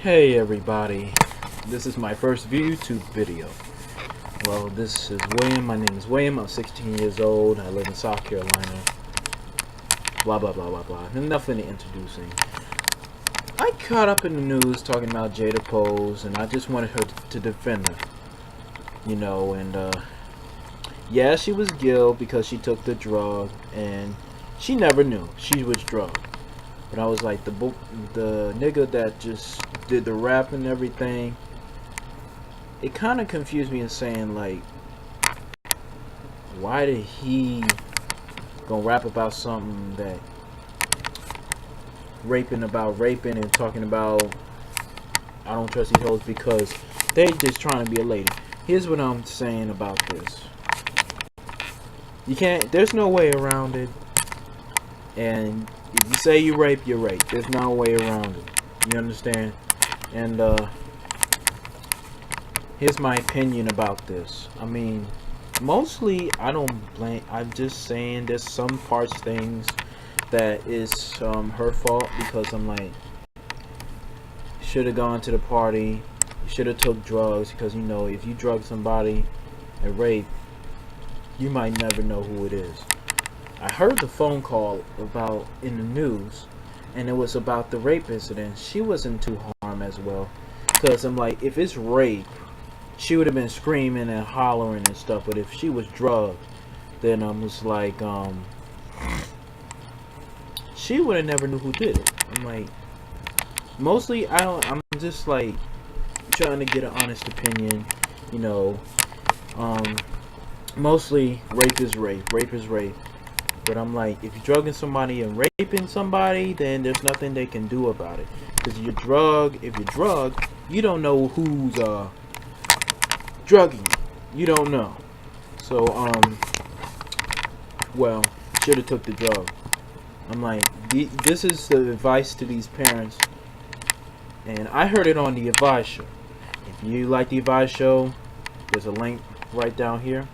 Hey everybody, this is my first YouTube video. Well, this is William. My name is William. I'm 16 years old. I live in South Carolina. Blah blah blah blah blah. Enough in the introducing. I caught up in the news talking about Jada Pose, and I just wanted her to defend her. Yeah, she was guilty because she took the drug, and she never knew she was drugged. But I was like, the nigga that just did the rap and everything, it kind of confused me in saying, like, why did he gonna rap about something that raping and talking about I don't trust these hoes because they just trying to be a lady. Here's what I'm saying about this. There's no way around it. And if you say you rape, you're rape. There's no way around it. You understand? And here's my opinion about this. I mean, mostly I don't blame. I'm just saying there's some things that is her fault, because I'm like, should have gone to the party. You should have took drugs, because if you drug somebody and rape, you might never know who it is. I heard the phone call about in the news, and it was about the rape incident. She wasn't too harmed as well, because I'm like, if it's rape, she would have been screaming and hollering and stuff. But if she was drugged, then I was like, she would have never knew who did it. I'm like, mostly I'm just like trying to get an honest opinion. Mostly rape is rape. Rape is rape. But I'm like, if you're drugging somebody and raping somebody, then there's nothing they can do about it. Because if you're drugged, you don't know who's drugging you. You don't know. So, well, should have took the drug. I'm like, this is the advice to these parents. And I heard it on the Advice Show. If you like the Advice Show, there's a link right down here.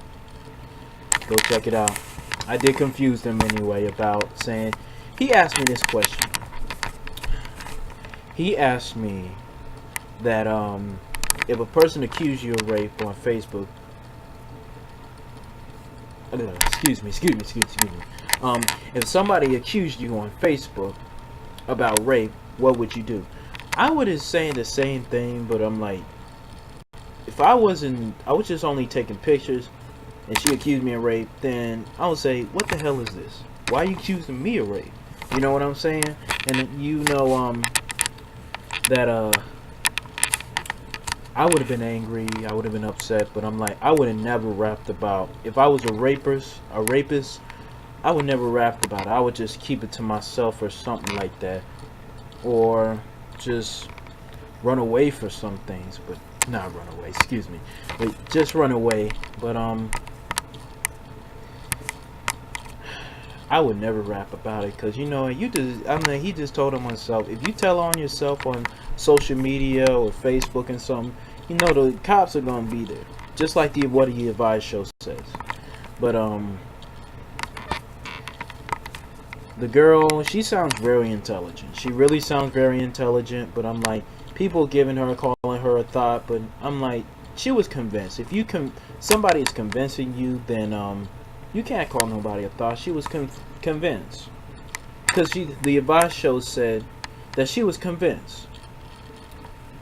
Go check it out. I did confuse them anyway about saying, he asked me this question. He asked me that if a person accused you of rape on Facebook, excuse me. If somebody accused you on Facebook about rape, what would you do? I would have saying the same thing, but I'm like, if I was just only taking pictures, and she accused me of rape, then I would say, what the hell is this? Why are you accusing me of rape? You know what I'm saying? And that I would have been angry, I would have been upset, but I'm like, I would have never rapped about, if I was a rapist, I would never rap about it. I would just keep it to myself or something like that. Or just run away for some things, but not run away, excuse me. But just run away. But I would never rap about it, because he just told him himself, if you tell on yourself on social media or Facebook and something, the cops are gonna be there, just like what the Advice Show says. But the girl, she sounds very intelligent. She really sounds very intelligent. But I'm like, people calling her a thought, but I'm like, she was convinced. If somebody is convincing you, then you can't call nobody a thought. She was convinced, because the Advice Show said that she was convinced,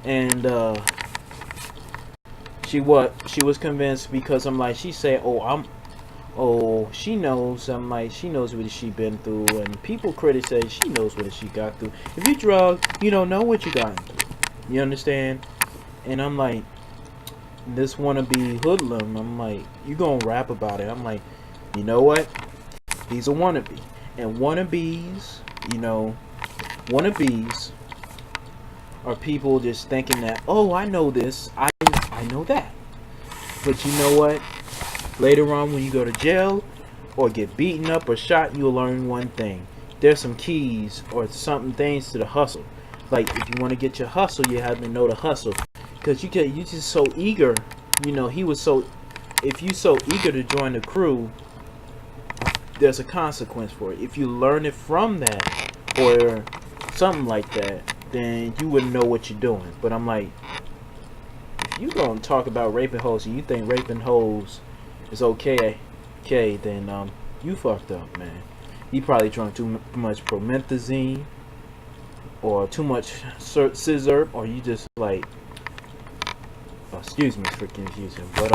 and she was convinced, because I'm like, she said, she knows. I'm like, she knows what she been through, and people criticize, she knows what she got through. If you drug, you don't know what you got through. You understand? And I'm like, this wannabe hoodlum, I'm like, you gonna rap about it? I'm like, you know what? He's a wannabe. And wannabes are people just thinking that, oh, I know this, I know that. But you know what? Later on, when you go to jail or get beaten up or shot, you'll learn one thing. There's some keys or things to the hustle. Like, if you want to get your hustle, you have to know the hustle. Because you just so eager, if you so eager to join the crew, there's a consequence for it. If you learn it from that or something like that, then you wouldn't know what you're doing. But I'm like, if you gonna talk about raping hoes and you think raping hoes is okay, then you fucked up, man. You probably drunk too much promethazine or too much scissor, or you just like, excuse me for confusion, but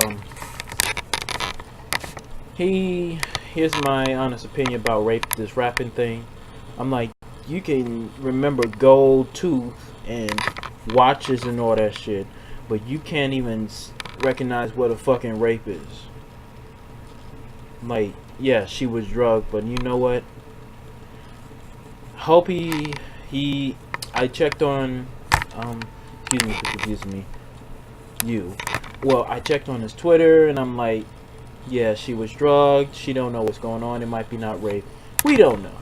here's my honest opinion about this rapping thing. I'm like, you can remember gold tooth and watches and all that shit, but you can't even recognize what a fucking rape is. Like, yeah, she was drugged, but you know what? Hope I checked on, excuse me for confusing me, well, I checked on his Twitter, and I'm like, yeah, she was drugged, she don't know what's going on, it might be not rape, we don't know.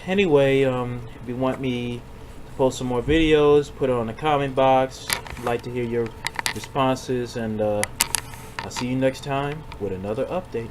Anyway, if you want me to post some more videos, put it on the comment box. I'd like to hear your responses, and I'll see you next time with another update.